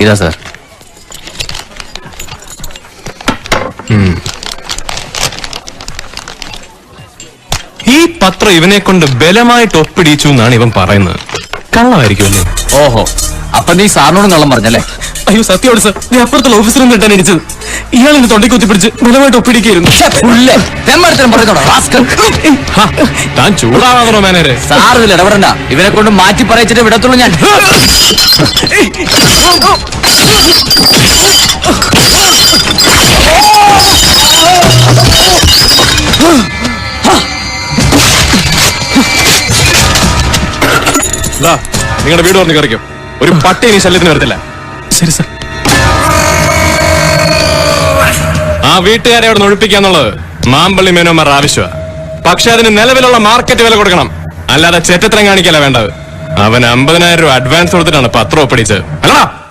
ഇതാ സാർ. ഈ പത്രം ഇവനെ കൊണ്ട് ബലമായിട്ട് ഒപ്പിടിച്ചു എന്നാണ് ഇവൻ പറയുന്നത്. കള്ളമായിരിക്കുമല്ലേ? ഓഹോ, അപ്പൊ നീ സാറിനോട് കള്ളം പറഞ്ഞല്ലേ? അയ്യോ സത്യോട് സാർ, നീ അപ്പുറത്തുള്ള ഓഫീസറിൽ നിന്ന് ഇട്ടാൻ അടിച്ചത്. ഇയാൾ എന്നെ തൊണ്ടയ്ക്ക് കുത്തിപ്പിടിച്ച് ബലമായിട്ട് ഒപ്പിടിക്കായിരുന്നു. താൻ ചൂടാവാണോ മാനേരെ? സാർ ഇതിൽ ഇടപെടണ്ട. ഇവനെ കൊണ്ട് മാറ്റി പറയിച്ചിട്ട് വിടത്തുള്ളൂ ഞാൻ. നിങ്ങളുടെ വീട് പറഞ്ഞ് കറിക്കും. ഒരു പട്ടി ഇനി ശല്യത്തിന് വരത്തില്ല. ശരി സാർ. ആ വീട്ടുകാരെ അവിടെ ഒഴിപ്പിക്കാന്നുള്ളത് മാമ്പള്ളി മേനോമാരുടെ ആവശ്യമാണ്. പക്ഷെ അതിന് നിലവിലുള്ള മാർക്കറ്റ് വില കൊടുക്കണം. അല്ലാതെ ചെറ്റത്തരം കാണിക്കല വേണ്ടത്. അവൻ 50,000 രൂപ അഡ്വാൻസ് കൊടുത്തിട്ടാണ് പത്രം ഒപ്പിടിച്ചത്. അല്ലടാ?